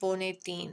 2:45।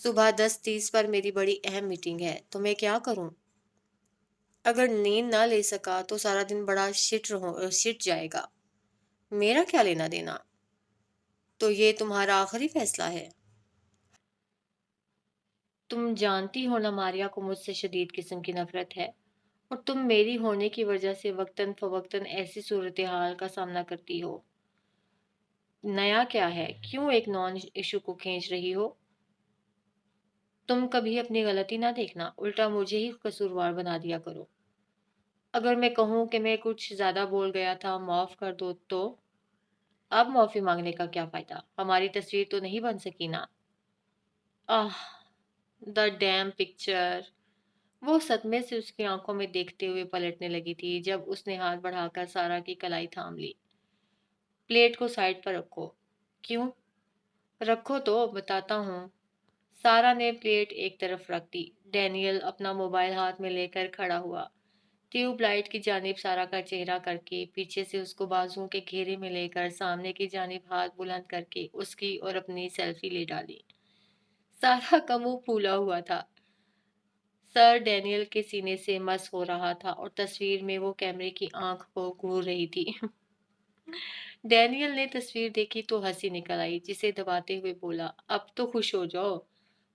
صبح 10:30 پر میری بڑی اہم میٹنگ ہے، تو میں کیا کروں؟ اگر نیند نہ لے سکا تو سارا دن بڑا شٹ جائے گا۔ میرا کیا لینا دینا؟ تو یہ تمہارا آخری فیصلہ ہے؟ تم جانتی ہو نا ماریا کو مجھ سے شدید قسم کی نفرت ہے، اور تم میری ہونے کی وجہ سے وقتاً فوقتاً ایسی صورتحال کا سامنا کرتی ہو۔ نیا کیا ہے؟ کیوں ایک نان ایشو کو کھینچ رہی ہو؟ تم کبھی اپنی غلطی نہ دیکھنا، الٹا مجھے ہی قصوروار بنا دیا کرو۔ اگر میں کہوں کہ میں کچھ زیادہ بول گیا تھا، معاف کر دو تو؟ اب معافی مانگنے کا کیا فائدہ؟ ہماری تصویر تو نہیں بن سکی نا؟ آہ، دا ڈیم پکچر! وہ صدمے سے اس کی آنکھوں میں دیکھتے ہوئے پلٹنے لگی تھی جب اس نے ہاتھ بڑھا کر سارا کی کلائی تھام لی۔ پلیٹ کو سائڈ پر رکھو۔ کیوں؟ رکھو تو بتاتا ہوں۔ سارا نے پلیٹ ایک طرف رکھ دی۔ ڈینیل اپنا موبائل ہاتھ میں لے کر کھڑا ہوا، ٹیوب لائٹ کی جانب سارا کا چہرہ کر کے، پیچھے سے اس کو بازوؤں کے گھیرے میں لے کر سامنے کی جانب ہاتھ بلند کر کے اس کی اور اپنی سیلفی لے ڈالی۔ سارا کا منہ پھولا ہوا تھا، سر ڈینیل کے سینے سے مس ہو رہا تھا اور تصویر میں وہ کیمرے کی آنکھ کو گھور رہی تھی۔ ڈینیل نے تصویر دیکھی تو ہنسی نکل آئی، جسے دباتے ہوئے بولا، اب تو خوش ہو جاؤ،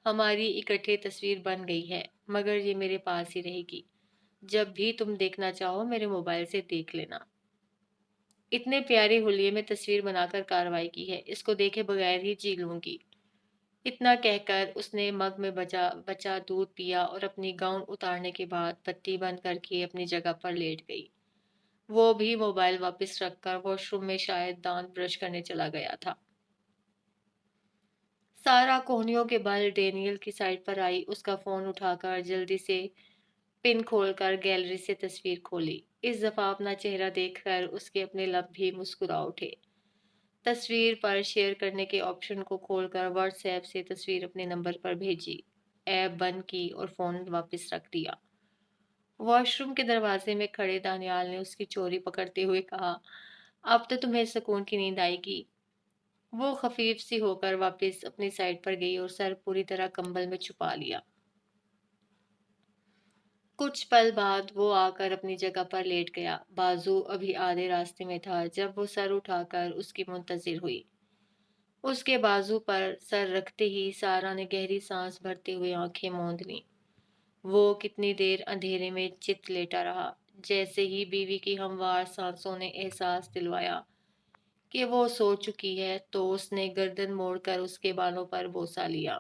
ہماری اکٹھے تصویر بن گئی ہے، مگر یہ میرے پاس ہی رہے گی۔ جب بھی تم دیکھنا چاہو میرے موبائل سے دیکھ لینا۔ اتنے پیارے حلیے میں تصویر بنا کر کاروائی کی ہے، اس کو دیکھے بغیر ہی جی لوں گی۔ اتنا کہہ کر اس نے مگ میں بچا دودھ پیا اور اپنی گاؤن اتارنے کے بعد بتی بند کر کے اپنی جگہ پر لیٹ گئی۔ وہ بھی موبائل واپس رکھ کر واش روم میں شاید دانت برش کرنے چلا گیا تھا۔ سارا کوہنیوں کے بل ڈینیل کی سائڈ پر آئی، اس کا فون اٹھا کر جلدی سے پن کھول کر گیلری سے تصویر کھولی۔ اس دفعہ اپنا چہرہ دیکھ کر اس کے اپنے لب بھی مسکرا اٹھے۔ تصویر پر شیئر کرنے کے آپشن کو کھول کر واٹس ایپ سے تصویر اپنے نمبر پر بھیجی، ایپ بند کی اور فون واپس رکھ دیا۔ واش روم کے دروازے میں کھڑے دانیال نے اس کی چوری پکڑتے ہوئے کہا، اب تو تمہیں سکون کی نیند آئے گی۔ وہ خفیف سی ہو کر واپس اپنی سائڈ پر گئی اور سر پوری طرح کمبل میں چھپا لیا۔ کچھ پل بعد وہ آ کر اپنی جگہ پر لیٹ گیا۔ بازو ابھی آدھے راستے میں تھا جب وہ سر اٹھا کر اس کی منتظر ہوئی۔ اس کے بازو پر سر رکھتے ہی سارا نے گہری سانس بھرتے ہوئے آنکھیں موند لیں۔ وہ کتنی دیر اندھیرے میں چت لیٹا رہا۔ جیسے ہی بیوی کی ہموار سانسوں نے احساس دلوایا کہ وہ سو چکی ہے تو اس نے گردن موڑ کر اس کے بالوں پر بوسہ لیا۔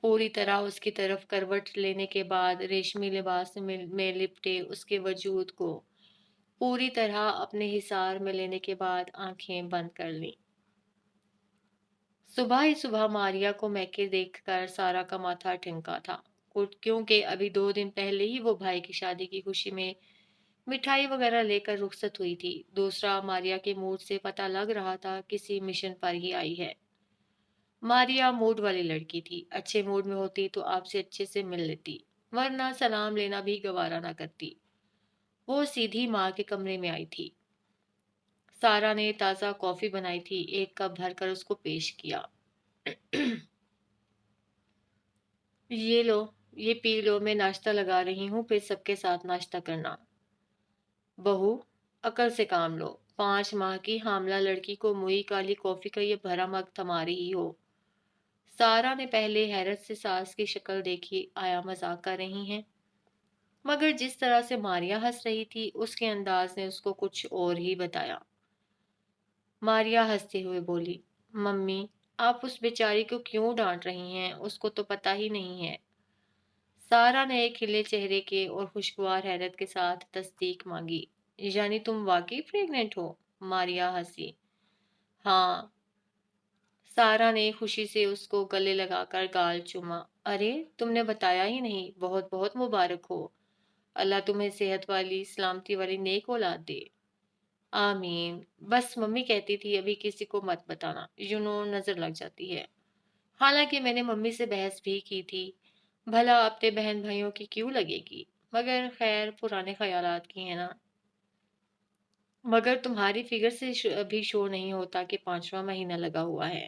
پوری طرح اس کی طرف کروٹ لینے کے بعد ریشمی لباس میں لپٹے اس کے وجود کو پوری طرح اپنے حصار میں لینے کے بعد آنکھیں بند کر لیں۔ صبح ہی صبح ماریا کو میکے دیکھ کر سارا کا ماتھا ٹھنکا تھا، کیونکہ ابھی 2 دن پہلے ہی وہ بھائی کی شادی کی خوشی میں مٹھائی وغیرہ لے کر رخصت ہوئی تھی۔ دوسرا، ماریا کے موڈ سے پتہ لگ رہا تھا کسی مشن پر ہی آئی ہے۔ ماریا موڈ والی لڑکی تھی، اچھے موڈ میں ہوتی تو آپ سے اچھے سے مل لیتی، ورنہ سلام لینا بھی گوارا نہ کرتی۔ وہ سیدھی ماں کے کمرے میں آئی تھی۔ سارا نے تازہ کافی بنائی تھی، ایک کپ بھر کر اس کو پیش کیا۔ یہ لو، یہ پی لو، میں ناشتہ لگا رہی ہوں، پھر سب کے ساتھ ناشتہ کرنا۔ بہو، عقل سے کام لو، 5 ماہ کی حاملہ لڑکی کو موئی کالی کافی کا یہ بھرا مگ تھما رہی ہو۔ سارا نے پہلے حیرت سے ساس کی شکل دیکھی، آیا مذاق کر رہی ہیں؟ مگر جس طرح سے ماریا ہنس رہی تھی اس کے انداز نے اس کو کچھ اور ہی بتایا۔ ماریا ہنستے ہوئے بولی، ممی، آپ اس بیچاری کو کیوں ڈانٹ رہی ہیں؟ اس کو تو پتہ ہی نہیں ہے۔ سارا نے ایک کھلے چہرے کے اور خوشگوار حیرت کے ساتھ تصدیق مانگی، یعنی تم واقعی پریگننٹ ہو؟ ماریا ہنسی۔ ہاں۔ سارا نے خوشی سے اس کو گلے لگا کر گال چوما۔ ارے، تم نے بتایا ہی نہیں، بہت بہت مبارک ہو، اللہ تمہیں صحت والی سلامتی والی نیک اولاد دے۔ آمین۔ بس ممی کہتی تھی ابھی کسی کو مت بتانا، نظر لگ جاتی ہے۔ حالانکہ میں نے ممی سے بحث بھی کی تھی، بھلا اپنے بہن بھائیوں کی کیوں لگے گی، مگر خیر پرانے خیالات کی ہیں نا۔ مگر تمہاری فگر سے بھی شو نہیں ہوتا کہ 5واں مہینہ لگا ہوا ہے۔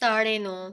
9:30।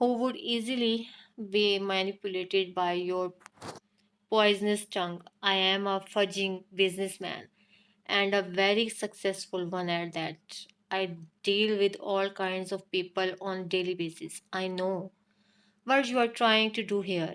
who would easily be manipulated by your poisonous tongue. I am a fudging businessman, and a very successful one at that. I deal with all kinds of people on daily basis. I know what you are trying to do here.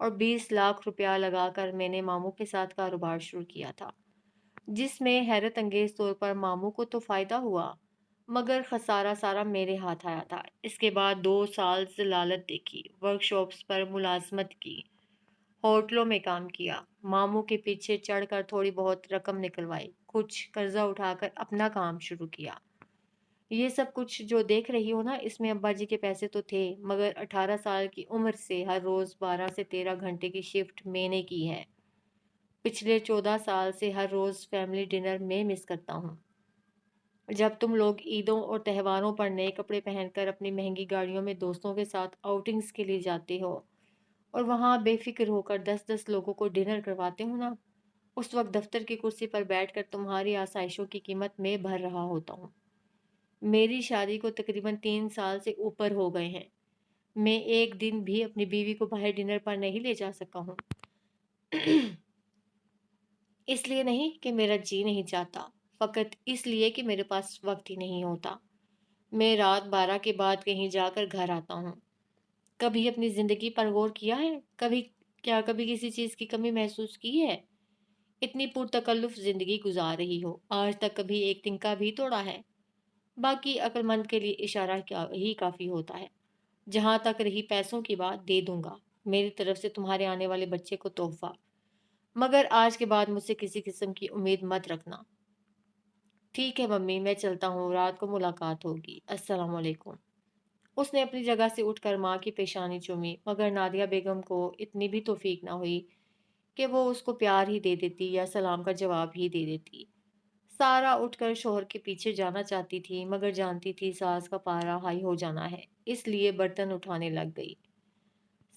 اور 20 لاکھ روپیہ لگا کر میں نے ماموں کے ساتھ کاروبار شروع کیا تھا، جس میں حیرت انگیز طور پر ماموں کو تو فائدہ ہوا مگر خسارہ سارا میرے ہاتھ آیا تھا۔ اس کے بعد 2 سال ضلالت دیکھی، ورک شاپس پر ملازمت کی، ہوٹلوں میں کام کیا، ماموں کے پیچھے چڑھ کر تھوڑی بہت رقم نکلوائی، کچھ قرضہ اٹھا کر اپنا کام شروع کیا۔ یہ سب کچھ جو دیکھ رہی ہو نا، اس میں ابا جی کے پیسے تو تھے مگر 18 سال کی عمر سے ہر روز 12 سے 13 گھنٹے کی شفٹ میں نے کی ہے۔ پچھلے 14 سال سے ہر روز فیملی ڈنر میں مس کرتا ہوں۔ جب تم لوگ عیدوں اور تہواروں پر نئے کپڑے پہن کر اپنی مہنگی گاڑیوں میں دوستوں کے ساتھ آؤٹنگز کے لیے جاتے ہو اور وہاں بے فکر ہو کر 10 لوگوں کو ڈنر کرواتے ہو نا، اس وقت دفتر کی کرسی پر بیٹھ کر تمہاری آسائشوں کی قیمت میں بھر رہا ہوتا ہوں۔ میری شادی کو تقریباً 3 سال سے اوپر ہو گئے ہیں، میں ایک دن بھی اپنی بیوی کو باہر ڈنر پر نہیں لے جا سکا ہوں۔ اس لیے نہیں کہ میرا جی نہیں چاہتا، فقط اس لیے کہ میرے پاس وقت ہی نہیں ہوتا۔ میں رات 12 کے بعد کہیں جا کر گھر آتا ہوں۔ کبھی اپنی زندگی پر غور کیا ہے؟ کبھی کسی چیز کی کمی محسوس کی ہے؟ اتنی پرتکلف زندگی گزار رہی ہو، آج تک کبھی ایک تنکا بھی توڑا ہے؟ باقی عقل مند کے لیے اشارہ ہی کافی ہوتا ہے۔ جہاں تک رہی پیسوں کی بات، دے دوں گا میری طرف سے تمہارے آنے والے بچے کو تحفہ، مگر آج کے بعد مجھ سے کسی قسم کی امید مت رکھنا۔ ٹھیک ہے ممی، میں چلتا ہوں، رات کو ملاقات ہوگی، السلام علیکم۔ اس نے اپنی جگہ سے اٹھ کر ماں کی پیشانی چومی مگر نادیہ بیگم کو اتنی بھی توفیق نہ ہوئی کہ وہ اس کو پیار ہی دے دیتی یا سلام کا جواب ہی دے دیتی۔ سارا اٹھ کر شوہر کے پیچھے جانا چاہتی تھی مگر جانتی تھی ساس کا پارا ہائی ہو جانا ہے، اس لیے برتن اٹھانے لگ گئی۔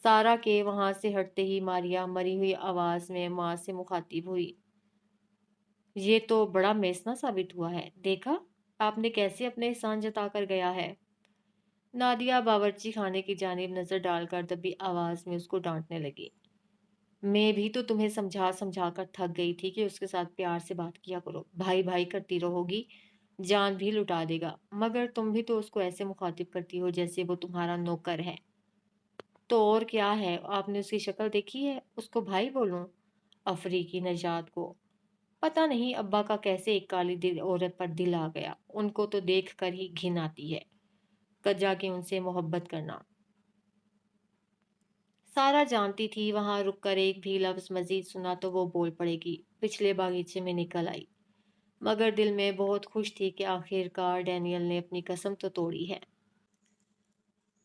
سارا کے وہاں سے ہٹتے ہی ماریا مری ہوئی آواز میں ماں سے مخاطب ہوئی، یہ تو بڑا میسنا ثابت ہوا ہے، دیکھا آپ نے کیسے اپنے احسان جتا کر گیا ہے۔ نادیہ باورچی خانے کی جانب نظر ڈال کر دبی آواز میں اس کو ڈانٹنے لگی۔ میں بھی تو تمہیں سمجھا سمجھا کر تھک گئی تھی کہ اس کے ساتھ پیار سے بات کیا کرو، بھائی بھائی کرتی رہو گی جان بھی لٹا دے گا، مگر تم بھی تو اس کو ایسے مخاطب کرتی ہو جیسے وہ تمہارا نوکر ہے۔ تو اور کیا ہے، آپ نے اس کی شکل دیکھی ہے، اس کو بھائی بولوں؟ افریقی نژاد کو پتہ نہیں ابا کا کیسے ایک کالی دل عورت پر دل آ گیا، ان کو تو دیکھ کر ہی گھن آتی ہے، کجا کے ان سے محبت کرنا۔ سارا جانتی تھی وہاں رک کر ایک بھی لفظ مزید سنا تو وہ بول پڑے گی، پچھلے باغیچے میں نکل آئی، مگر دل میں بہت خوش تھی کہ آخر کار ڈینیل نے اپنی قسم تو توڑی ہے۔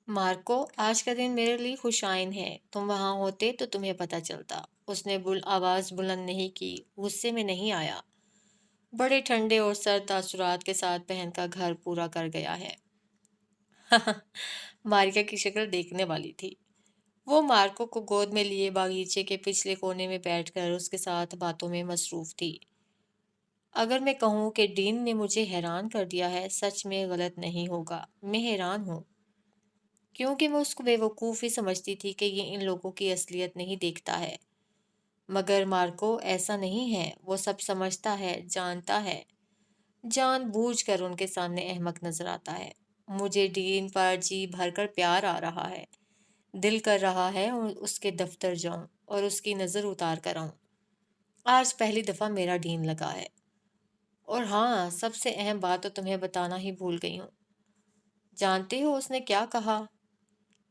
مارکو، آج کا دن میرے لیے خوش آئند ہے، تم وہاں ہوتے تو تمہیں پتہ چلتا۔ اس نے آواز بلند نہیں کی، غصے میں نہیں آیا، بڑے ٹھنڈے اور سرد تاثرات کے ساتھ بہن کا گھر پورا کر گیا ہے۔ مارکا کی شکل دیکھنے والی تھی۔ وہ مارکو کو گود میں لیے باغیچے کے پچھلے کونے میں بیٹھ کر اس کے ساتھ باتوں میں مصروف تھی۔ اگر میں کہوں کہ ڈین نے مجھے حیران کر دیا ہے، سچ میں غلط نہیں ہوگا، میں حیران ہوں، کیونکہ میں اس کو بے وقوف ہی سمجھتی تھی کہ یہ ان لوگوں کی اصلیت نہیں دیکھتا ہے، مگر مارکو ایسا نہیں ہے، وہ سب سمجھتا ہے، جانتا ہے، جان بوجھ کر ان کے سامنے احمق نظر آتا ہے۔ مجھے ڈین پر جی بھر کر پیار آ رہا ہے، دل کر رہا ہے اور اس کے دفتر جاؤں اور اس کی نظر اتار کر آؤں۔ آج پہلی دفعہ میرا ڈین لگا ہے۔ اور ہاں، سب سے اہم بات تو تمہیں بتانا ہی بھول گئی ہوں۔ جانتے ہو اس نے کیا کہا؟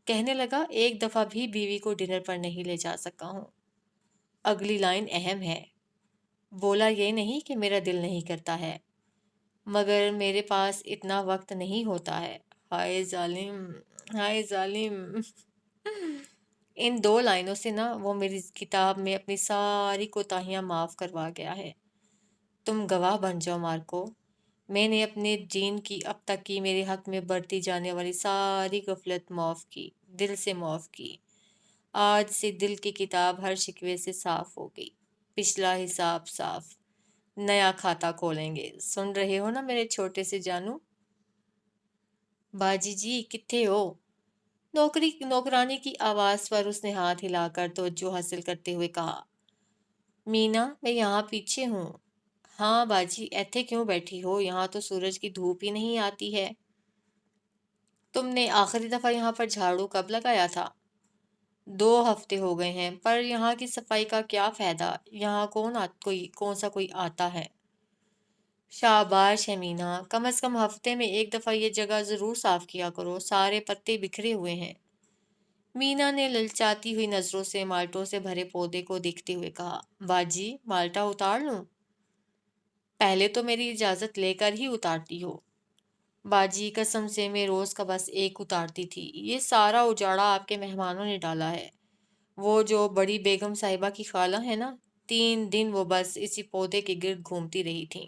کہنے لگا ایک دفعہ بھی بیوی کو ڈنر پر نہیں لے جا سکا ہوں۔ اگلی لائن اہم ہے، بولا یہ نہیں کہ میرا دل نہیں کرتا ہے، مگر میرے پاس اتنا وقت نہیں ہوتا ہے۔ ہائے ظالم، ہائے ظالم۔ ان 2 لائنوں سے نا وہ میری کتاب میں اپنی ساری کوتاہیاں معاف کروا گیا ہے۔ تم گواہ بن جاؤ مارکو، میں نے اپنے ڈین کی اب تک کی میرے حق میں برتی جانے والی ساری غفلت معاف کی، دل سے معاف کی۔ آج سے دل کی کتاب ہر شکوے سے صاف ہو گئی، پچھلا حساب صاف، نیا کھاتا کھولیں گے، سن رہے ہو نا میرے چھوٹے سے جانو؟ باجی جی کتھے ہو؟ نوکرانی کی آواز پر اس نے ہاتھ ہلا کر توجہ حاصل کرتے ہوئے کہا۔ مینا، میں یہاں پیچھے ہوں۔ ہاں باجی، ایتھے کیوں بیٹھی ہو؟ یہاں تو سورج کی دھوپ ہی نہیں آتی ہے۔ تم نے آخری دفعہ یہاں پر جھاڑو کب لگایا تھا؟ 2 ہفتے ہو گئے ہیں، پر یہاں کی صفائی کا کیا فائدہ؟ یہاں کون سا کوئی آتا ہے؟ شاباش ہے مینا، کم از کم ہفتے میں ایک دفعہ یہ جگہ ضرور صاف کیا کرو، سارے پتے بکھرے ہوئے ہیں۔ مینا نے للچاتی ہوئی نظروں سے مالٹوں سے بھرے پودے کو دیکھتے ہوئے کہا، باجی مالٹا اتار لوں؟ پہلے تو میری اجازت لے کر ہی اتارتی ہو۔ باجی قسم سے میں روز کا بس ایک اتارتی تھی، یہ سارا اجاڑا آپ کے مہمانوں نے ڈالا ہے۔ وہ جو بڑی بیگم صاحبہ کی خالہ ہے نا، 3 دن وہ بس اسی پودے کے گرد گھومتی رہی تھی۔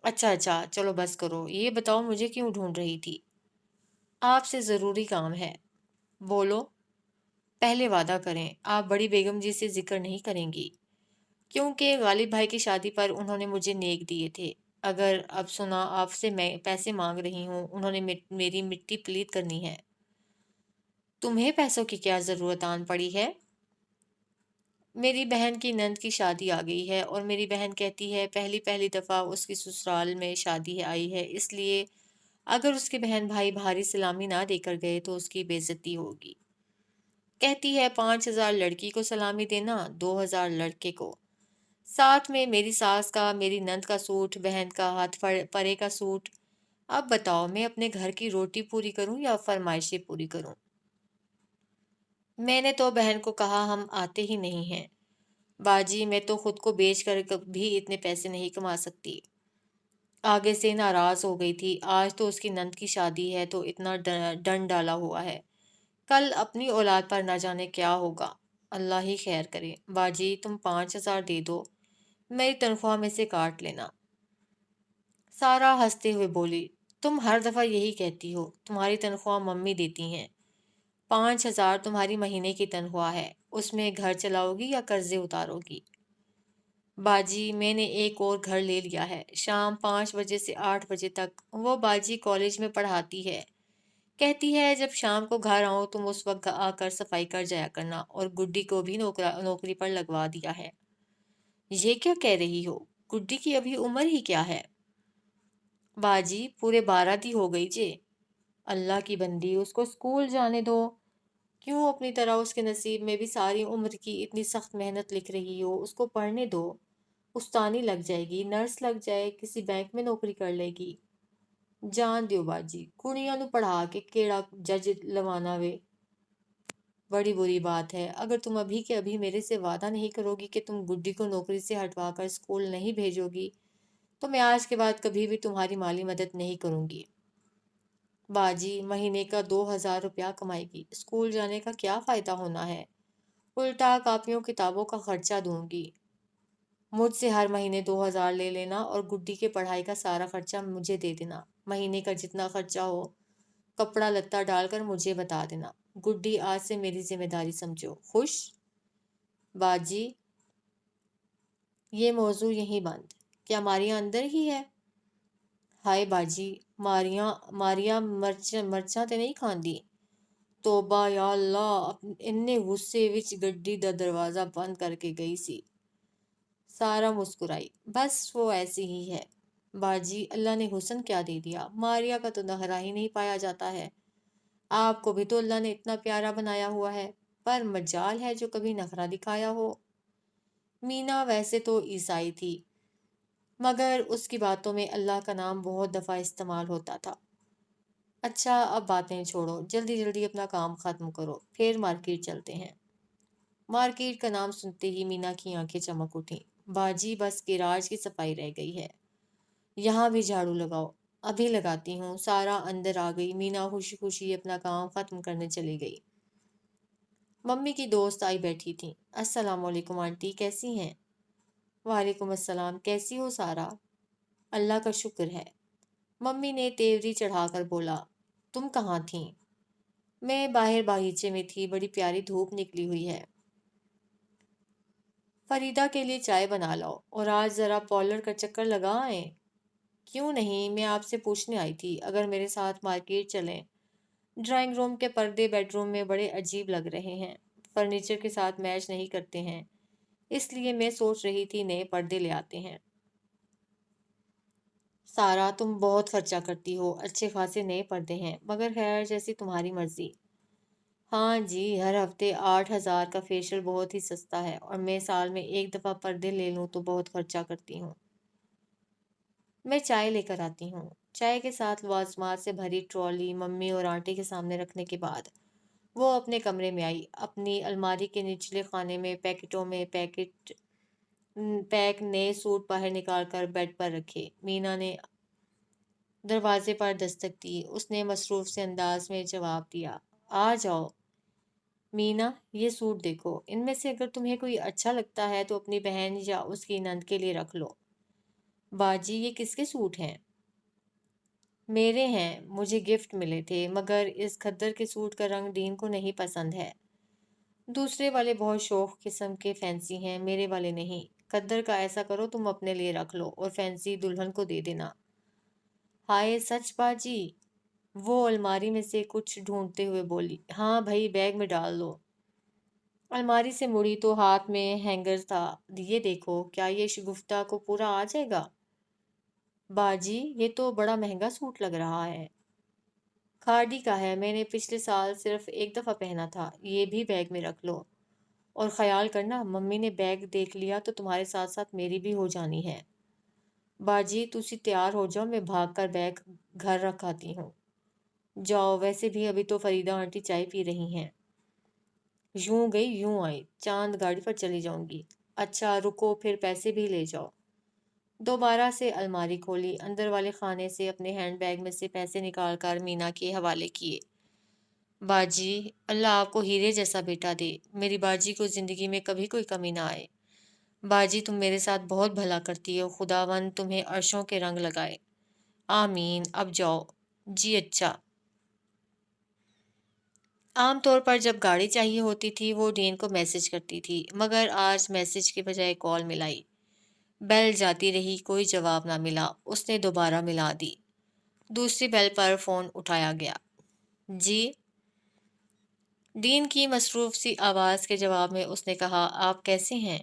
اچھا اچھا چلو بس کرو، یہ بتاؤ مجھے کیوں ڈھونڈ رہی تھی؟ آپ سے ضروری کام ہے۔ بولو۔ پہلے وعدہ کریں آپ بڑی بیگم جی سے ذکر نہیں کریں گی، کیونکہ غالب بھائی کی شادی پر انہوں نے مجھے نیک دیے تھے۔ اگر اب سنا آپ سے میں پیسے مانگ رہی ہوں، انہوں نے میری مٹی پلیت کرنی ہے۔ تمہیں پیسوں کی کیا ضرورت آن پڑی ہے؟ میری بہن کی نند کی شادی آ گئی ہے، اور میری بہن کہتی ہے پہلی دفعہ اس کی سسرال میں شادی آئی ہے، اس لیے اگر اس کے بہن بھائی بھاری سلامی نہ دے کر گئے تو اس کی بے عزتی ہوگی۔ کہتی ہے 5,000 لڑکی کو سلامی دینا، 2,000 لڑکے کو، ساتھ میں میری ساس کا، میری نند کا سوٹ، بہن کا ہاتھ پرے کا سوٹ۔ اب بتاؤ میں اپنے گھر کی روٹی پوری کروں یا فرمائشیں پوری کروں؟ میں نے تو بہن کو کہا ہم آتے ہی نہیں ہیں۔ باجی میں تو خود کو بیچ کر بھی اتنے پیسے نہیں کما سکتی۔ آگے سے ناراض ہو گئی تھی، آج تو اس کی نند کی شادی ہے تو اتنا ڈنڈ ڈالا ہوا ہے، کل اپنی اولاد پر نہ جانے کیا ہوگا۔ اللہ ہی خیر کرے۔ باجی تم 5,000 دے دو، میری تنخواہ میں سے کاٹ لینا۔ سارا ہنستے ہوئے بولی، تم ہر دفعہ یہی کہتی ہو، تمہاری تنخواہ ممی دیتی ہیں۔ 5,000 تمہاری مہینے کی تنخواہ ہے، اس میں گھر چلاؤ گی یا قرضے اتارو گی؟ باجی میں نے ایک اور گھر لے لیا ہے، شام 5 بجے سے 8 بجے تک وہ باجی کالج میں پڑھاتی ہے۔ کہتی ہے جب شام کو گھر آؤں تم اس وقت آ کر صفائی کر جایا کرنا، اور گڈی کو بھی نوکری پر لگوا دیا ہے۔ یہ کیا کہہ رہی ہو؟ گڈی کی ابھی عمر ہی کیا ہے؟ باجی پورے 12 دی ہو گئی جے۔ اللہ کی بندی، اس کو اسکول جانے دو۔ کیوں اپنی طرح اس کے نصیب میں بھی ساری عمر کی اتنی سخت محنت لکھ رہی ہو؟ اس کو پڑھنے دو، استانی لگ جائے گی، نرس لگ جائے، کسی بینک میں نوکری کر لے گی۔ جان دیو باجی، کڑیاں نو پڑھا کے کیڑا جج لوانا وے۔ بڑی بری بات ہے، اگر تم ابھی کے ابھی میرے سے وعدہ نہیں کرو گی کہ تم گڈی کو نوکری سے ہٹوا کر اسکول نہیں بھیجو گی، تو میں آج کے بعد کبھی بھی تمہاری مالی مدد نہیں کروں گی۔ باجی مہینے کا 2,000 روپیہ کمائے گی، اسکول جانے کا کیا فائدہ ہونا ہے؟ الٹا کاپیوں کتابوں کا خرچہ دوں گی۔ مجھ سے ہر مہینے 2,000 لے لینا، اور گڈی کے پڑھائی کا سارا خرچہ مجھے دے دینا۔ مہینے کا جتنا خرچہ ہو کپڑا لتا ڈال کر مجھے بتا دینا۔ گڈی آج سے میری ذمہ داری سمجھو، خوش؟ باجی یہ موضوع یہیں بند۔ کیا ماریاں اندر ہی ہے؟ ہائے باجی، ماریاں مرچاں تے نہیں کھاندی؟ توبہ یا اللہ، اننے غصے وچ گڈی دا دروازہ بند کر کے گئی سی۔ سارا مسکرائی، بس وہ ایسی ہی ہے۔ باجی اللہ نے حسن کیا دے دیا، ماریا کا تو نخرہ ہی نہیں پایا جاتا ہے۔ آپ کو بھی تو اللہ نے اتنا پیارا بنایا ہوا ہے، پر مجال ہے جو کبھی نخرہ دکھایا ہو۔ مینا ویسے تو عیسائی تھی، مگر اس کی باتوں میں اللہ کا نام بہت دفعہ استعمال ہوتا تھا۔ اچھا اب باتیں چھوڑو، جلدی جلدی اپنا کام ختم کرو، پھر مارکیٹ چلتے ہیں۔ مارکیٹ کا نام سنتے ہی مینا کی آنکھیں چمک اٹھیں۔ باجی بس گیراج کی صفائی رہ گئی ہے، یہاں بھی جھاڑو لگاؤ۔ ابھی لگاتی ہوں۔ سارا اندر آ گئی۔ مینا خوشی خوشی اپنا کام ختم کرنے چلی گئی۔ ممی کی دوست آئی بیٹھی تھی۔ السلام علیکم آنٹی، کیسی ہیں؟ وعلیکم السلام، کیسی ہو سارا؟ اللہ کا شکر ہے۔ ممی نے تیوری چڑھا کر بولا، تم کہاں تھیں؟ میں باہر باغیچے میں تھی، بڑی پیاری دھوپ نکلی ہوئی ہے۔ فریدہ کے لیے چائے بنا لاؤ، اور آج ذرا پارلر کا چکر لگا آئیں۔ کیوں نہیں، میں آپ سے پوچھنے آئی تھی اگر میرے ساتھ مارکیٹ چلیں۔ ڈرائنگ روم کے پردے بیڈ روم میں بڑے عجیب لگ رہے ہیں، فرنیچر کے ساتھ میچ نہیں کرتے ہیں، اس لیے میں سوچ رہی تھی نئے پردے لے آتے ہیں۔ سارا تم بہت خرچہ کرتی ہو، اچھے خاصے نئے پردے ہیں، مگر خیر جیسی تمہاری مرضی۔ ہاں جی، ہر ہفتے 8,000 کا فیشیل بہت ہی سستا ہے اور میں سال میں ایک دفعہ پردے لے لوں تو بہت خرچہ کرتی ہوں۔ میں چائے لے کر آتی ہوں۔ چائے کے ساتھ لوازمات سے بھری ٹرالی ممی اور آنٹی کے سامنے رکھنے کے بعد وہ اپنے کمرے میں آئی۔ اپنی الماری کے نچلے خانے میں پیکٹوں میں پیک نئے سوٹ باہر نکال کر بیڈ پر رکھے۔ مینا نے دروازے پر دستک دی۔ اس نے مصروف سے انداز میں جواب دیا، آ جاؤ مینا، یہ سوٹ دیکھو، ان میں سے اگر تمہیں کوئی اچھا لگتا ہے تو اپنی بہن یا اس کی نند کے لیے رکھ لو۔ باجی، یہ کس کے سوٹ ہیں؟ میرے ہیں، مجھے گفٹ ملے تھے، مگر اس کھدر کے سوٹ کا رنگ ڈین کو نہیں پسند ہے۔ دوسرے والے بہت شوق قسم کے فینسی ہیں، میرے والے نہیں۔ کھدر کا ایسا کرو تم اپنے لیے رکھ لو اور فینسی دلہن کو دے دینا۔ ہائے سچ باجی؟ وہ الماری میں سے کچھ ڈھونڈتے ہوئے بولی۔ ہاں بھائی، بیگ میں ڈال دو۔ الماری سے مڑی تو ہاتھ میں ہینگر تھا۔ یہ دیکھو، کیا یہ شگفتہ کو پورا آ جائے گا؟ باجی، یہ تو بڑا مہنگا سوٹ لگ رہا ہے۔ کھاڑی کا ہے، میں نے پچھلے سال صرف ایک دفعہ پہنا تھا۔ یہ بھی بیگ میں رکھ لو، اور خیال کرنا ممی نے بیگ دیکھ لیا تو تمہارے ساتھ ساتھ میری بھی ہو جانی ہے۔ باجی تسی تیار ہو جاؤ، میں بھاگ کر بیگ گھر رکھاتی ہوں۔ جاؤ، ویسے بھی ابھی تو فریدہ آنٹی چائے پی رہی ہیں۔ یوں گئی یوں آئی، چاند گاڑی پر چلی جاؤں گی۔ اچھا رکو، پھر پیسے بھی لے جاؤ۔ دوبارہ سے الماری کھولی، اندر والے خانے سے اپنے ہینڈ بیگ میں سے پیسے نکال کر مینا کے حوالے کیے۔ باجی، اللہ آپ کو ہیرے جیسا بیٹا دے، میری باجی کو زندگی میں کبھی کوئی کمی نہ آئے۔ باجی تم میرے ساتھ بہت بھلا کرتی ہو، خداوند تمہیں عرشوں کے رنگ لگائے۔ آمین، اب جاؤ۔ جی اچھا۔ عام طور پر جب گاڑی چاہیے ہوتی تھی وہ ڈین کو میسج کرتی تھی، مگر آج میسج کے بجائے کال ملائی۔ بیل جاتی رہی، کوئی جواب نہ ملا۔ اس نے دوبارہ ملا دی۔ دوسری بیل پر فون اٹھایا گیا۔ جی؟ ڈین کی مصروف سی آواز کے جواب میں اس نے کہا، آپ کیسے ہیں؟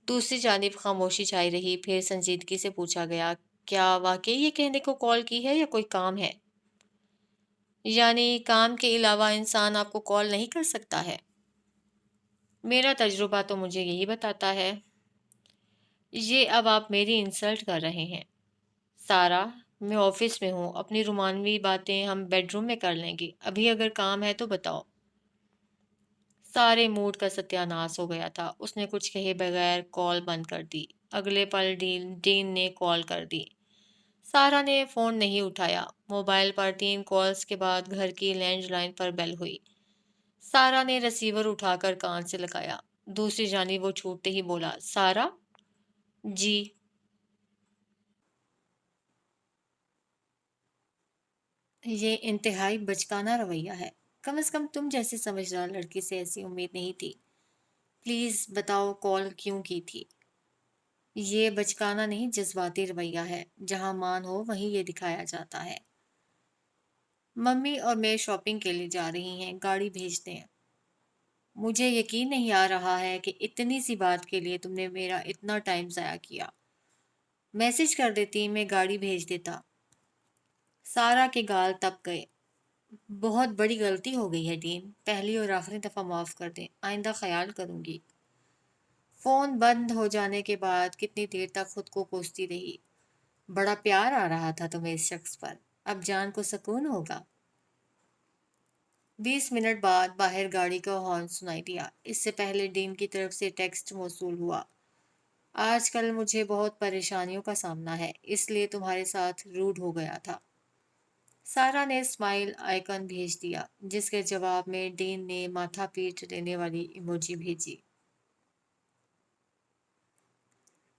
دوسری جانب خاموشی چھائی رہی، پھر سنجیدگی سے پوچھا گیا، کیا واقعی یہ کہنے کو کال کی ہے یا کوئی کام ہے؟ یعنی کام کے علاوہ انسان آپ کو کال نہیں کر سکتا ہے؟ میرا تجربہ تو مجھے یہی بتاتا ہے۔ یہ اب آپ میری انسلٹ کر رہے ہیں۔ سارا، میں آفس میں ہوں، اپنی رومانوی باتیں ہم بیڈ روم میں کر لیں گے، ابھی اگر کام ہے تو بتاؤ۔ سارے موڈ کا ستیہ ناش ہو گیا تھا۔ اس نے کچھ کہے بغیر کال بند کر دی۔ اگلے پل ڈین نے کال کر دی۔ سارا نے فون نہیں اٹھایا۔ موبائل پر 3 کالز کے بعد گھر کی لینڈ لائن پر بیل ہوئی۔ سارا نے ریسیور اٹھا کر کان سے لگایا۔ دوسری جانب وہ چھوٹتے ہی بولا، سارا؟ جی؟ یہ انتہائی بچکانہ رویہ ہے۔ کم از کم تم جیسی سمجھدار لڑکی سے ایسی امید نہیں تھی۔ پلیز بتاؤ کال کیوں کی تھی؟ یہ بچکانہ نہیں، جذباتی رویہ ہے۔ جہاں مان ہو وہیں یہ دکھایا جاتا ہے۔ ممی اور میں شاپنگ کے لیے جا رہی ہیں، گاڑی بھیج دیں۔ مجھے یقین نہیں آ رہا ہے کہ اتنی سی بات کے لیے تم نے میرا اتنا ٹائم ضائع کیا۔ میسج کر دیتی، میں گاڑی بھیج دیتا۔ سارا کے گال تپ گئے۔ بہت بڑی غلطی ہو گئی ہے ڈین، پہلی اور آخری دفعہ معاف کر دیں، آئندہ خیال کروں گی۔ فون بند ہو جانے کے بعد کتنی دیر تک خود کو کوستی رہی۔ بڑا پیار آ رہا تھا تمہیں اس شخص پر، اب جان کو سکون ہوگا۔ 20 منٹ بعد باہر گاڑی کا ہارن سنائی دیا۔ اس سے پہلے ڈین کی طرف سے ٹیکسٹ موصول ہوا، آج کل مجھے بہت پریشانیوں کا سامنا ہے، اس لیے تمہارے ساتھ روڈ ہو گیا تھا۔ سارا نے اسمائل آئیکن بھیج دیا، جس کے جواب میں ڈین نے ماتھا پیٹ لینے والی ایموجی بھیجی۔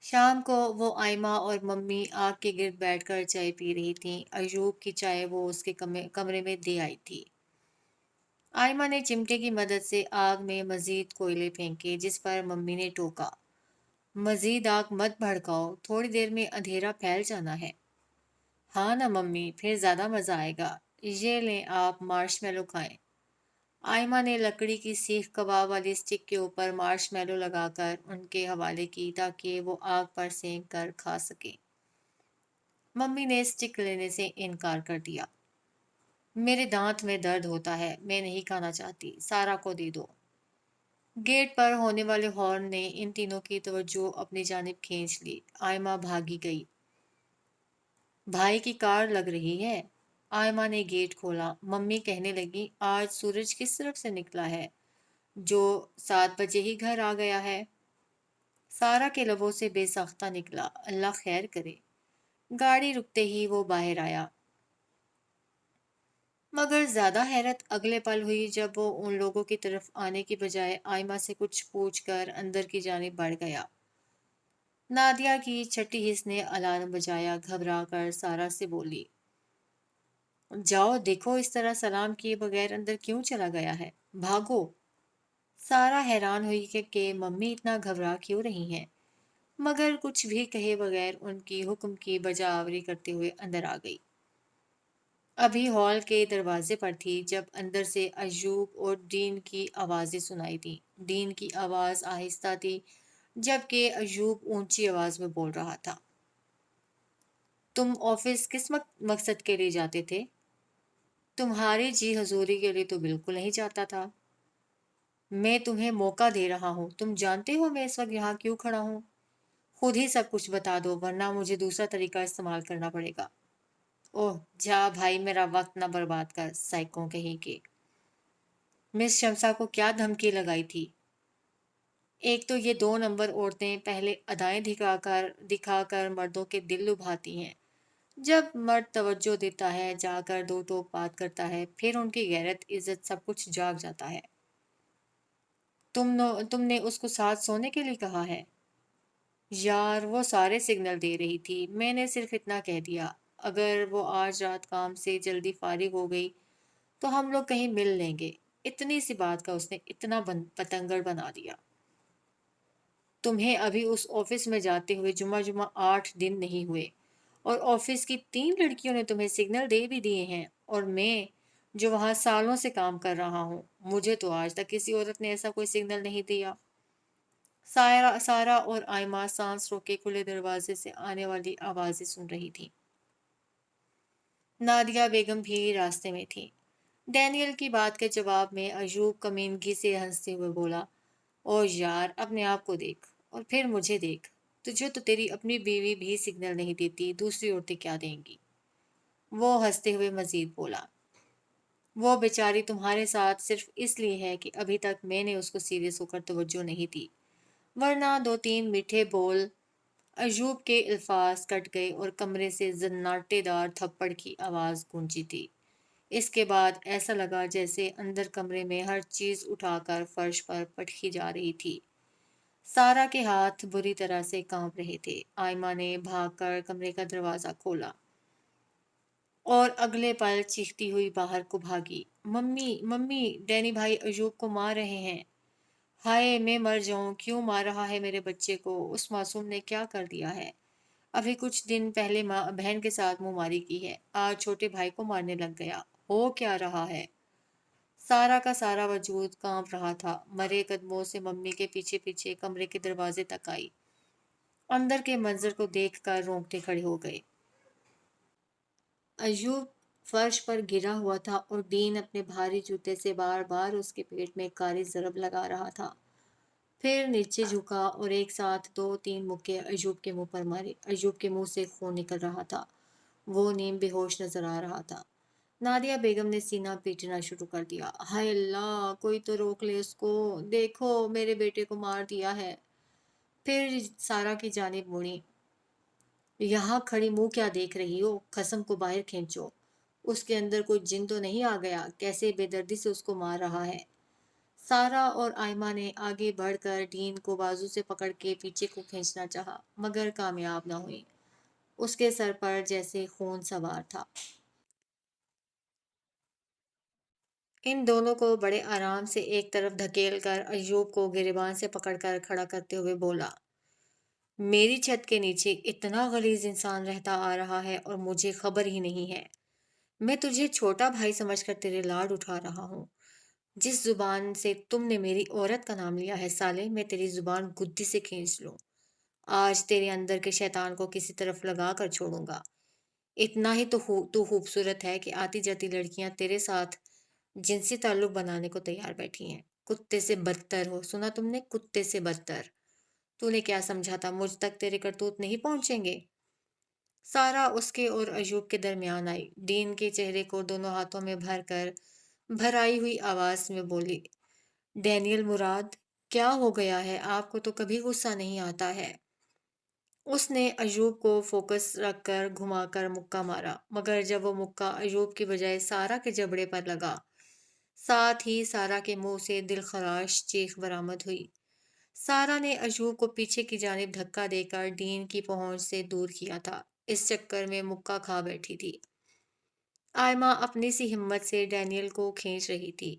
شام کو وہ آئمہ اور ممی آگ کے گرد بیٹھ کر چائے پی رہی تھیں۔ ایوب کی چائے وہ اس کے کمرے میں دے آئی تھی۔ آئمہ نے چمٹے کی مدد سے آگ میں مزید کوئلے پھینکے، جس پر ممی نے ٹوکا، مزید آگ مت بھڑکاؤ، تھوڑی دیر میں اندھیرا پھیل جانا ہے۔ ہاں نا ممی، پھر زیادہ مزہ آئے گا۔ یہ لیں آپ مارش میلو کھائیں۔ آئمہ نے لکڑی کی سیخ کباب والی سٹک کے اوپر مارش میلو لگا کر ان کے حوالے کی تاکہ وہ آگ پر سینک کر کھا سکیں۔ ممی نے سٹک لینے سے انکار کر دیا۔ میرے دانت میں درد ہوتا ہے، میں نہیں کھانا چاہتی، سارا کو دے دو۔ گیٹ پر ہونے والے ہارن نے ان تینوں کی توجہ اپنی جانب کھینچ لی۔ آئمہ بھاگی گئی۔ بھائی کی کار لگ رہی ہے۔ آئمہ نے گیٹ کھولا۔ ممی کہنے لگی آج سورج کس طرف سے نکلا ہے جو 7 بجے ہی گھر آ گیا ہے۔ سارا کے لبوں سے بے ساختہ نکلا اللہ خیر کرے۔ گاڑی رکتے ہی وہ باہر آیا، مگر زیادہ حیرت اگلے پل ہوئی جب وہ ان لوگوں کی طرف آنے کی بجائے آئمہ سے کچھ پوچھ کر اندر کی جانب بڑھ گیا۔ نادیہ کی چھٹی حس نے الارم بجایا، گھبرا کر سارا سے بولی جاؤ دیکھو اس طرح سلام کیے بغیر اندر کیوں چلا گیا ہے، بھاگو۔ سارا حیران ہوئی کہ ممی اتنا گھبرا کیوں رہی ہیں، مگر کچھ بھی کہے بغیر ان کی حکم کی بجا آوری کرتے ہوئے اندر آ گئی۔ ابھی ہال کے دروازے پر تھی جب اندر سے ایوب اور ڈین کی آوازیں سنائی دیں۔ ڈین کی آواز آہستہ تھی جبکہ ایوب اونچی آواز میں بول رہا تھا۔ تم آفس کس مقصد کے لیے جاتے تھے؟ تمہاری جی حضوری کے لیے تو بالکل نہیں جاتا تھا۔ میں تمہیں موقع دے رہا ہوں، تم جانتے ہو میں اس وقت یہاں کیوں کھڑا ہوں؟ خود ہی سب کچھ بتا دو ورنہ مجھے دوسرا طریقہ استعمال کرنا پڑے گا۔ اوہ جا بھائی میرا وقت نہ برباد کر، سائیکوں کہیں کے۔ مس شمسا کو کیا دھمکی لگائی تھی؟ ایک تو یہ 2 نمبر عورتیں پہلے ادائیں دکھا کر مردوں کے دل لبھاتی ہیں، جب مرد توجہ دیتا ہے جا کر 2 ٹوک بات کرتا ہے، پھر ان کی غیرت عزت سب کچھ جاگ جاتا ہے۔ تم نے اس کو ساتھ سونے کے لیے کہا ہے؟ یار وہ سارے سگنل دے رہی تھی، میں نے صرف اتنا کہہ دیا اگر وہ آج رات کام سے جلدی فارغ ہو گئی تو ہم لوگ کہیں مل لیں گے۔ اتنی سی بات کا اس نے اتنا پتنگڑ بنا دیا۔ تمہیں ابھی اس آفس میں جاتے ہوئے جمعہ 8 دن نہیں ہوئے اور آفس کی 3 لڑکیوں نے تمہیں سگنل دے بھی دیے ہیں، اور میں جو وہاں سالوں سے کام کر رہا ہوں مجھے تو آج تک کسی عورت نے ایسا کوئی سگنل نہیں دیا۔ سارا اور آئمہ سانس روکے کھلے دروازے سے آنے والی آوازیں سن رہی تھی۔ نادیہ بیگم بھی راستے میں تھی۔ ڈینیل کی بات کے جواب میں ایوب کمینگی سے ہنستے ہوئے بولا او یار اپنے آپ کو دیکھ اور پھر مجھے دیکھ، تجھے تو تیری اپنی بیوی بھی سگنل نہیں دیتی، دوسری عورتیں کیا دیں گی؟ وہ ہنستے ہوئے مزید بولا وہ بیچاری تمہارے ساتھ صرف اس لیے ہے کہ ابھی تک میں نے اس کو سیریس ہو کر توجہ نہیں دی، ورنہ 2 3 میٹھے بول۔ ایوب کے الفاظ کٹ گئے اور کمرے سے زناٹے دار تھپڑ کی آواز گونجی تھی۔ اس کے بعد ایسا لگا جیسے اندر کمرے میں ہر چیز اٹھا کر فرش پر پٹکی جا رہی تھی۔ سارا کے ہاتھ بری طرح سے کانپ رہے تھے۔ آئمہ نے بھاگ کر کمرے کا دروازہ کھولا اور اگلے پل چیختی ہوئی باہر کو بھاگی، ممی ممی ڈینی بھائی ایوب کو مار رہے ہیں۔ ہائے میں مر جاؤں، کیوں مار رہا ہے میرے بچے کو؟ اس معصوم نے کیا کر دیا ہے؟ ابھی کچھ دن پہلے بہن کے ساتھ منہ ماری کی ہے، آج چھوٹے بھائی کو مارنے لگ گیا، ہو کیا رہا ہے؟ سارا کا سارا وجود کانپ رہا تھا، مرے قدموں سے ممی کے پیچھے پیچھے کمرے کے دروازے تک آئی۔ اندر کے منظر کو دیکھ کر رونگٹے کھڑے ہو گئے۔ ایوب فرش پر گرا ہوا تھا اور ڈین اپنے بھاری جوتے سے بار بار اس کے پیٹ میں کاری ضرب لگا رہا تھا، پھر نیچے جھکا اور ایک ساتھ 2 3 مکے ایوب کے منہ پر مارے۔ ایوب کے منہ سے خون نکل رہا تھا، وہ نیم بے ہوش نظر آ رہا تھا۔ نادیہ بیگم نے سینہ پیٹنا شروع کر دیا، ہائے اللہ کوئی تو روک لے اس کو، دیکھو میرے بیٹے کو مار دیا ہے۔ پھر سارا کی جانب مڑی، یہاں کھڑی منہ کیا دیکھ رہی ہو، قسم کو باہر کھینچو، اس کے اندر کوئی جن تو نہیں آ گیا، کیسے بے دردی سے اس کو مار رہا ہے۔ سارا اور آئمہ نے آگے بڑھ کر ڈین کو بازو سے پکڑ کے پیچھے کو کھینچنا چاہا مگر کامیاب نہ ہوئی، اس کے سر پر جیسے خون سوار تھا۔ ان دونوں کو بڑے آرام سے ایک طرف دھکیل کر ایوب کو گریبان سے پکڑ کر کھڑا کرتے ہوئے بولا، میری چھت کے نیچے اتنا غلیظ انسان رہتا آ رہا ہے اور مجھے خبر ہی نہیں ہے۔ میں تجھے چھوٹا بھائی سمجھ کر تیرے لاڈ اٹھا رہا ہوں، جس زبان سے تم نے میری عورت کا نام لیا ہے سالے، میں تیری زبان گدی سے کھینچ لوں۔ آج تیرے اندر کے شیطان کو کسی طرف لگا کر چھوڑوں گا۔ اتنا ہی تو خوبصورت ہے کہ آتی جاتی لڑکیاں تیرے ساتھ جنسی تعلق بنانے کو تیار بیٹھی ہیں۔ کتے سے بدتر ہو، سنا تم نے؟ کتے سے بدتر۔ تو نے کیا سمجھا تھا مجھ تک تیرے کرتوت نہیں پہنچیں گے؟ سارا اس کے اور ایوب کے درمیان آئی، ڈین کے چہرے کو دونوں ہاتھوں میں بھر کر بھرائی ہوئی آواز میں بولی، ڈینیل مراد، کیا ہو گیا ہے؟ آپ کو تو کبھی غصہ نہیں آتا ہے۔ اس نے ایوب کو فوکس رکھ کر گھما کر مکہ مارا، مگر جب وہ مکہ ایوب کی بجائے سارا کے جبڑے پر لگا، ساتھ ہی سارا کے منہ سے دل خراش چیخ برآمد ہوئی۔ سارا نے ایوب کو پیچھے کی جانب دھکا دے کر ڈین کی پہنچ سے دور کیا تھا، اس چکر میں مکہ کھا بیٹھی تھی۔ آئمہ اپنی سی ہمت سے ڈینیل کو کھینچ رہی تھی۔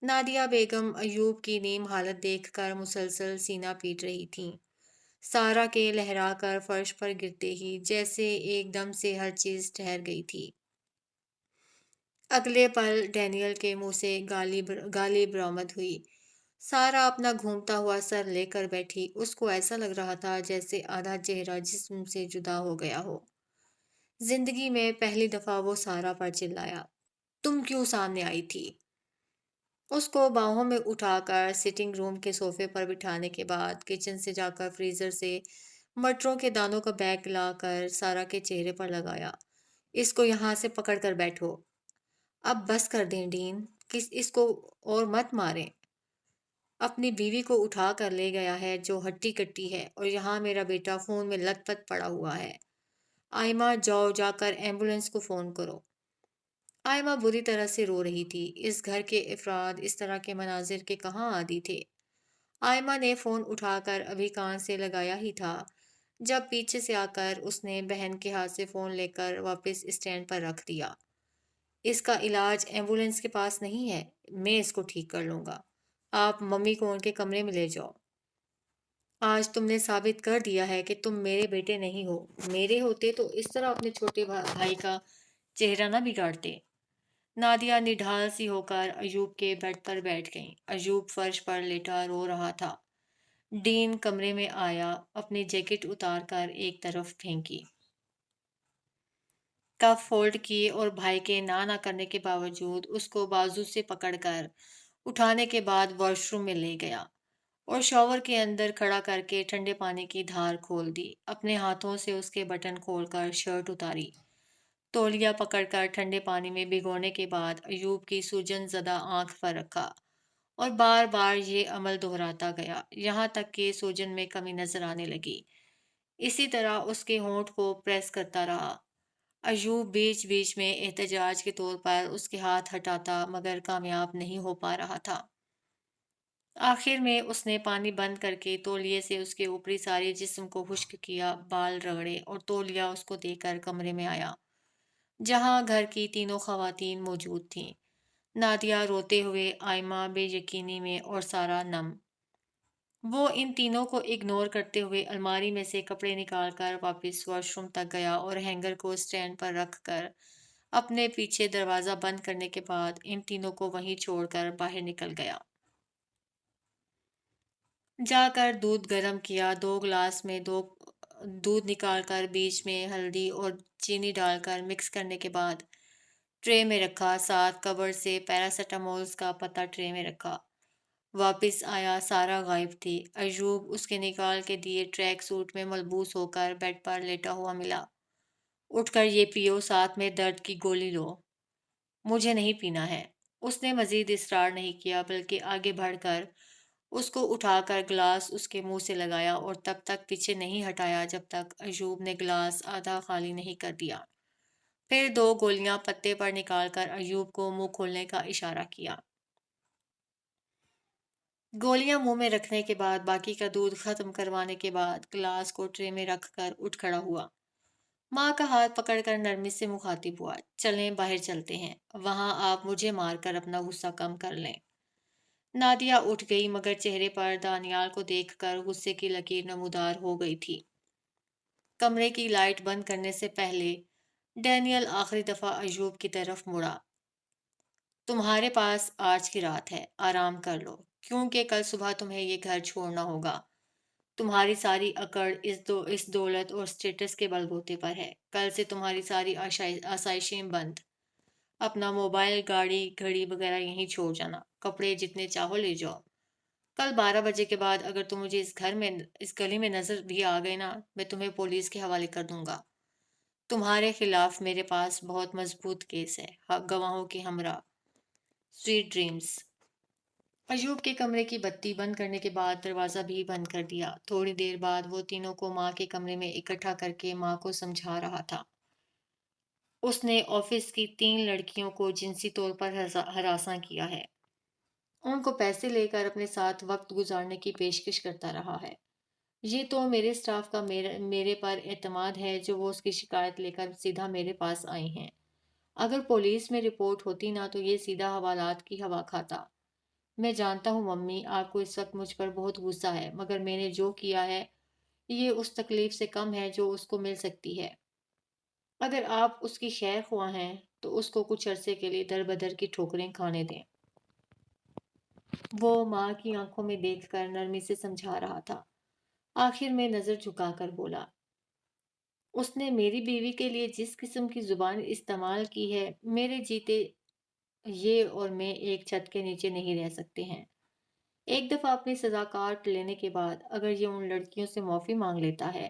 نادیہ بیگم ایوب کی نیم حالت دیکھ کر مسلسل سینہ پیٹ رہی تھیں، سارا کے لہرا کر فرش پر گرتے ہی جیسے ایک دم سے ہر چیز ٹھہر گئی تھی۔ اگلے پل ڈینیل کے منہ سے گالی برآمد ہوئی۔ سارا اپنا گھومتا ہوا سر لے کر بیٹھی، اس کو ایسا لگ رہا تھا جیسے آدھا چہرہ جسم سے جدا ہو گیا ہو۔ زندگی میں پہلی دفعہ وہ سارا پر چلایا، تم کیوں سامنے آئی تھی؟ اس کو باہوں میں اٹھا کر سٹنگ روم کے صوفے پر بٹھانے کے بعد کچن سے جا کر فریزر سے مٹروں کے دانوں کا بیگ لا کر سارا کے چہرے پر لگایا۔ اس کو یہاں سے پکڑ کر بیٹھو۔ اب بس کر دیں ڈین، اس کو اور مت ماریں۔ اپنی بیوی کو اٹھا کر لے گیا ہے جو ہٹی کٹی ہے، اور یہاں میرا بیٹا خون میں لت پت پڑا ہوا ہے۔ آئمہ جاؤ، جا کر ایمبولینس کو فون کرو۔ آئمہ بری طرح سے رو رہی تھی۔ اس گھر کے افراد اس طرح کے مناظر کے کہاں عادی تھے؟ آئمہ نے فون اٹھا کر ابھی کان سے لگایا ہی تھا جب پیچھے سے آ کر اس نے بہن کے ہاتھ سے فون لے کر واپس اسٹینڈ پر رکھ دیا۔ اس کا علاج ایمبولینس کے پاس نہیں ہے، میں اس کو ٹھیک کر لوں گا۔ آپ ممی کو ان کے کمرے میں لے جاؤ۔ آج تم نے ثابت کر دیا ہے کہ تم میرے بیٹے نہیں ہو۔ میرے ہوتے تو اس طرح اپنے چھوٹے بھائی کا چہرہ نہ بگاڑتے۔ نادیہ نڈھال سی ہو کر ایوب کے بیڈ پر بیٹھ گئی۔ ایوب فرش پر لیٹا رو رہا تھا۔ ڈین کمرے میں آیا، اپنی جیکٹ اتار کر ایک طرف پھینکی، کف فولڈ کیے اور بھائی کے نہ کرنے کے باوجود اس کو بازو سے پکڑ کر اٹھانے کے بعد واش روم میں لے گیا اور شاور کے اندر کھڑا کر کے ٹھنڈے پانی کی دھار کھول دی۔ اپنے ہاتھوں سے اس کے بٹن کھول کر شرٹ اتاری، تولیہ پکڑ کر ٹھنڈے پانی میں بھگونے کے بعد ایوب کی سوجن زدہ آنکھ پر رکھا اور بار بار یہ عمل دہراتا گیا یہاں تک کہ سوجن میں کمی نظر آنے لگی۔ اسی طرح اس کے ہونٹ کو پریس کرتا رہا۔ ایوب بیچ بیچ میں احتجاج کے طور پر اس کے ہاتھ ہٹاتا مگر کامیاب نہیں ہو پا رہا تھا۔ آخر میں اس نے پانی بند کر کے تولیے سے اس کے اوپری سارے جسم کو خشک کیا، بال رگڑے اور تولیہ اس کو دے کر کمرے میں آیا جہاں گھر کی تینوں خواتین موجود تھیں، نادیہ روتے ہوئے، آئمہ بے یقینی میں اور سارا نم۔ وہ ان تینوں کو اگنور کرتے ہوئے الماری میں سے کپڑے نکال کر واپس واش روم تک گیا اور ہینگر کو سٹینڈ پر رکھ کر اپنے پیچھے دروازہ بند کرنے کے بعد ان تینوں کو وہیں چھوڑ کر باہر نکل گیا۔ جا کر دودھ گرم کیا، 2 گلاس میں دودھ نکال کر بیچ میں ہلدی اور چینی ڈال کر مکس کرنے کے بعد ٹرے میں رکھا، ساتھ کبرڈ سے پیراسیٹامولز کا پتہ ٹرے میں رکھا۔ واپس آیا، سارا غائب تھی۔ ایوب اس کے نکال کے دیے ٹریک سوٹ میں ملبوس ہو کر بیڈ پر لیٹا ہوا ملا۔ اٹھ کر یہ پیو، ساتھ میں درد کی گولی لو۔ مجھے نہیں پینا ہے۔ اس نے مزید اصرار نہیں کیا بلکہ آگے بڑھ کر اس کو اٹھا کر گلاس اس کے منہ سے لگایا اور تب تک پیچھے نہیں ہٹایا جب تک ایوب نے گلاس آدھا خالی نہیں کر دیا۔ پھر 2 گولیاں پتے پر نکال کر ایوب کو منہ کھولنے کا اشارہ کیا۔ گولیاں منہ میں رکھنے کے بعد باقی کا دودھ ختم کروانے کے بعد گلاس کو ٹرے میں رکھ کر اٹھ کھڑا ہوا۔ ماں کا ہاتھ پکڑ کر نرمی سے مخاطب ہوا، چلیں باہر چلتے ہیں، وہاں آپ مجھے مار کر اپنا غصہ کم کر لیں۔ نادیہ اٹھ گئی مگر چہرے پر دانیال کو دیکھ کر غصے کی لکیر نمودار ہو گئی تھی۔ کمرے کی لائٹ بند کرنے سے پہلے ڈینیل آخری دفعہ ایوب کی طرف مڑا۔ تمہارے پاس آج کی رات ہے، آرام کر لو، کیونکہ کل صبح تمہیں یہ گھر چھوڑنا ہوگا۔ تمہاری ساری اکڑ اس دولت اور اسٹیٹس کے بل بوتے پر ہے۔ کل سے تمہاری ساری آسائشیں بند۔ اپنا موبائل، گاڑی، گھڑی وغیرہ یہیں چھوڑ جانا۔ کپڑے جتنے چاہو لے جاؤ۔ کل 12 بجے کے بعد اگر تم مجھے اس گلی میں نظر بھی آ گئے نا، میں تمہیں پولیس کے حوالے کر دوں گا۔ تمہارے خلاف میرے پاس بہت مضبوط کیس ہے، گواہوں کے ہمراہ۔ Sweet dreams. ایوب کے کمرے کی بتی بند کرنے کے بعد دروازہ بھی بند کر دیا۔ تھوڑی دیر بعد وہ تینوں کو ماں کے کمرے میں اکٹھا کر کے ماں کو سمجھا رہا تھا۔ اس نے آفس کی 3 لڑکیوں کو جنسی طور پر ہراساں کیا ہے۔ ان کو پیسے لے کر اپنے ساتھ وقت گزارنے کی پیشکش کرتا رہا ہے۔ یہ تو میرے سٹاف کا میرے پر اعتماد ہے جو وہ اس کی شکایت لے کر سیدھا میرے پاس آئی ہیں۔ اگر پولیس میں رپورٹ ہوتی نا تو یہ سیدھا حوالات کی ہوا کھاتا۔ میں جانتا ہوں ممی، آپ کو اس وقت مجھ پر بہت غصہ ہے، مگر میں نے جو کیا ہے یہ اس تکلیف سے کم ہے جو اس کو مل سکتی ہے۔ اگر آپ اس کی خیر خواہ ہیں تو اس کو کچھ عرصے کے لیے در بدر کی ٹھوکریں کھانے دیں۔ وہ ماں کی آنکھوں میں دیکھ کر نرمی سے سمجھا رہا تھا۔ آخر میں نظر جھکا کر بولا، اس نے میری بیوی کے لیے جس قسم کی زبان استعمال کی ہے، میرے جیتے یہ اور میں ایک چھت کے نیچے نہیں رہ سکتے ہیں۔ ایک دفعہ اپنی سزا کاٹ لینے کے بعد اگر یہ ان لڑکیوں سے معافی مانگ لیتا ہے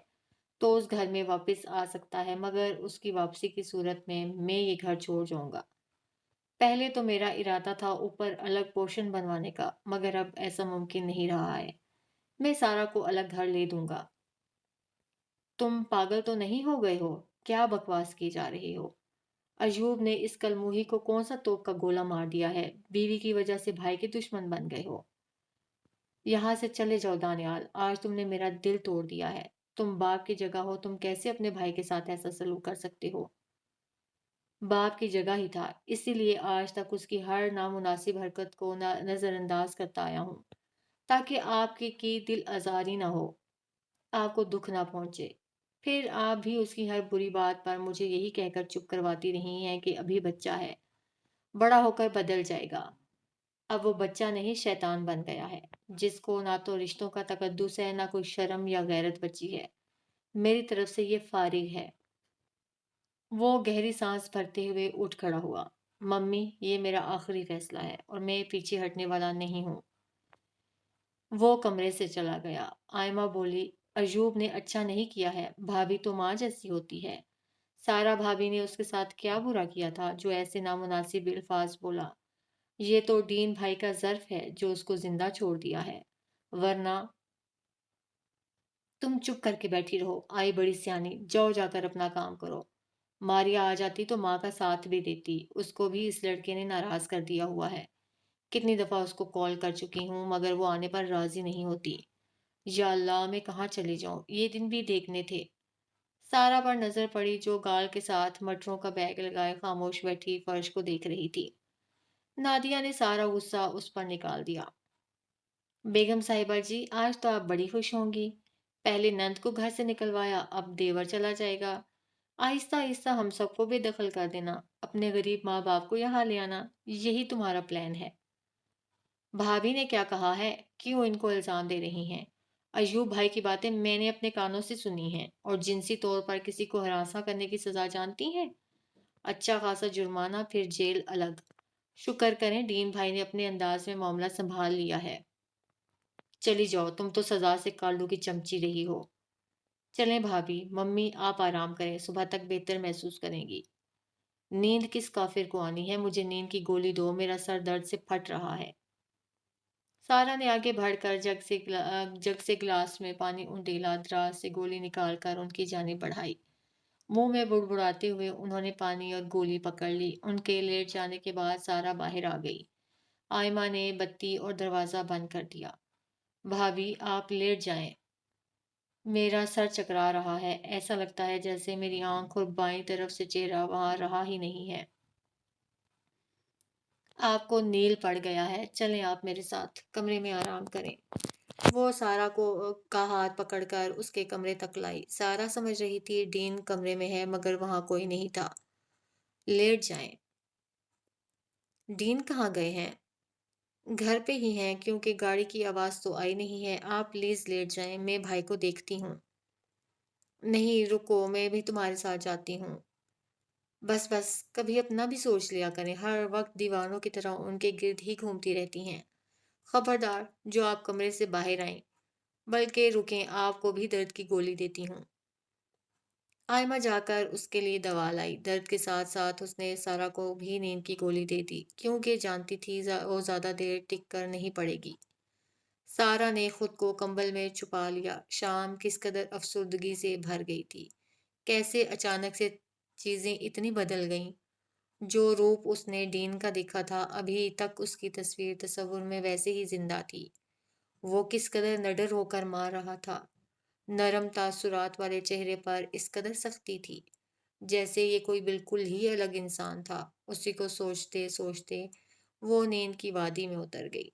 تو اس گھر میں واپس آ سکتا ہے، مگر اس کی واپسی کی صورت میں یہ گھر چھوڑ جاؤں گا۔ پہلے تو میرا ارادہ تھا اوپر الگ پورشن بنوانے کا، مگر اب ایسا ممکن نہیں رہا ہے۔ میں سارا کو الگ گھر لے دوں گا۔ تم پاگل تو نہیں ہو گئے ہو؟ کیا بکواس کی جا رہی ہو؟ ایوب نے اس کلموہی کو کون سا توپ کا گولہ مار دیا ہے؟ بیوی کی وجہ سے بھائی کے دشمن بن گئے ہو؟ یہاں سے چلے جاؤ دانیال، آج تم نے میرا دل توڑ دیا ہے۔ تم باپ کی جگہ ہو، تم کیسے اپنے بھائی کے ساتھ ایسا سلوک کر سکتے ہو؟ باپ کی جگہ ہی تھا، اسی لیے آج تک اس کی ہر نامناسب حرکت کو نظر انداز کرتا آیا ہوں، تاکہ آپ کی دل آزاری نہ ہو، آپ کو دکھ نہ پہنچے۔ پھر آپ بھی اس کی ہر بری بات پر مجھے یہی کہہ کر چپ کرواتی رہی ہیں کہ ابھی بچہ ہے، بڑا ہو کر بدل جائے گا۔ اب وہ بچہ نہیں، شیطان بن گیا ہے، جس کو نہ تو رشتوں کا تقدس ہے، نہ کوئی شرم یا غیرت بچی ہے۔ میری طرف سے یہ فارغ ہے۔ وہ گہری سانس بھرتے ہوئے اٹھ کھڑا ہوا۔ ممی، یہ میرا آخری فیصلہ ہے اور میں پیچھے ہٹنے والا نہیں ہوں۔ وہ کمرے سے چلا گیا۔ آئمہ بولی، ایوب نے اچھا نہیں کیا ہے، بھابھی تو ماں جیسی ہوتی ہے۔ سارا بھابھی نے اس کے ساتھ کیا برا کیا تھا جو ایسے نامناسب الفاظ بولا؟ یہ تو ڈین بھائی کا ظرف ہے جو اس کو زندہ چھوڑ دیا ہے، ورنہ… تم چپ کر کے بیٹھی رہو، آئی بڑی سیانی، جاؤ جا کر اپنا کام کرو۔ ماریا آ جاتی تو ماں کا ساتھ بھی دیتی، اس کو بھی اس لڑکے نے ناراض کر دیا ہوا ہے۔ کتنی دفعہ اس کو کال کر چکی ہوں مگر وہ آنے پر راضی نہیں ہوتی۔ یا اللہ، میں کہاں چلی جاؤں؟ یہ دن بھی دیکھنے تھے۔ سارا پر نظر پڑی جو گال کے ساتھ مٹروں کا بیگ لگائے خاموش بیٹھی فرش کو دیکھ رہی تھی۔ نادیہ نے سارا غصہ اس پر نکال دیا۔ بیگم صاحبہ جی، آج تو آپ بڑی خوش ہوں گی۔ پہلے نند کو گھر سے نکلوایا، اب دیور چلا جائے گا۔ آہستہ آہستہ ہم سب کو بے دخل کر دینا، اپنے غریب ماں باپ کو یہاں لے آنا، یہی تمہارا پلان ہے۔ بھابھی نے کیا کہا ہے؟ کیوں ان کو الزام دے رہی ہیں؟ ایوب بھائی کی باتیں میں نے اپنے کانوں سے سنی ہیں، اور جنسی طور پر کسی کو ہراساں کرنے کی سزا جانتی ہیں؟ اچھا خاصا جرمانہ، پھر جیل الگ۔ شکر کریں ڈین بھائی نے اپنے انداز میں معاملہ سنبھال لیا ہے۔ چلی جاؤ، تم تو سزا سے کالو کی چمچی رہی ہو۔ چلیں بھابھی، ممی آپ آرام کریں، صبح تک بہتر محسوس کریں گی۔ نیند کس کافر کو آنی ہے؟ مجھے نیند کی گولی دو، میرا سر درد سے پھٹ رہا ہے۔ سارا نے آگے بڑھ کر جگ سے گلاس میں پانی انڈیلا، دراز سے گولی نکال کر ان کی جانب بڑھائی۔ منہ میں بڑبڑاتے ہوئے انہوں نے پانی اور گولی پکڑ لی۔ ان کے لیٹ جانے کے بعد سارا باہر آ گئی۔ آئمہ نے بتی اور دروازہ بند کر دیا۔ بھابھی آپ لیٹ جائیں، میرا سر چکرا رہا ہے، ایسا لگتا ہے جیسے میری آنکھ اور بائیں طرف سے چہرہ وہاں رہا ہی نہیں ہے۔ آپ کو نیل پڑ گیا ہے، چلیں آپ میرے ساتھ، کمرے میں آرام کریں۔ وہ سارا کا ہاتھ پکڑ کر اس کے کمرے تک لائی۔ سارا سمجھ رہی تھی ڈین کمرے میں ہے، مگر وہاں کوئی نہیں تھا۔ لیٹ جائیں۔ ڈین کہاں گئے ہیں؟ گھر پہ ہی ہیں کیونکہ گاڑی کی آواز تو آئی نہیں ہے۔ آپ پلیز لیٹ جائیں، میں بھائی کو دیکھتی ہوں۔ نہیں رکو، میں بھی تمہارے ساتھ جاتی ہوں۔ بس بس، کبھی اپنا بھی سوچ لیا کریں، ہر وقت دیوانوں کی طرح ان کے گرد ہی گھومتی رہتی ہیں۔ خبردار، جو آپ کمرے سے باہر آئیں، بلکہ رکیں، آپ کو بھی درد کی گولی دیتی ہوں۔ آئمہ جا کر اس کے لیے دوا لائی۔ درد کے ساتھ ساتھ اس نے سارا کو بھی نیند کی گولی دے دی کیونکہ جانتی تھی وہ زیادہ دیر ٹک کر نہیں پڑے گی۔ سارا نے خود کو کمبل میں چھپا لیا۔ شام کس قدر افسردگی سے بھر گئی تھی۔ کیسے اچانک سے چیزیں اتنی بدل گئیں۔ جو روپ اس نے ڈین کا دیکھا تھا ابھی تک اس کی تصویر تصور میں ویسے ہی زندہ تھی۔ وہ کس قدر نڈر ہو کر مار رہا تھا۔ نرم تاثرات والے چہرے پر اس قدر سختی تھی جیسے یہ کوئی بالکل ہی الگ انسان تھا۔ اسی کو سوچتے سوچتے وہ نیند کی وادی میں اتر گئی۔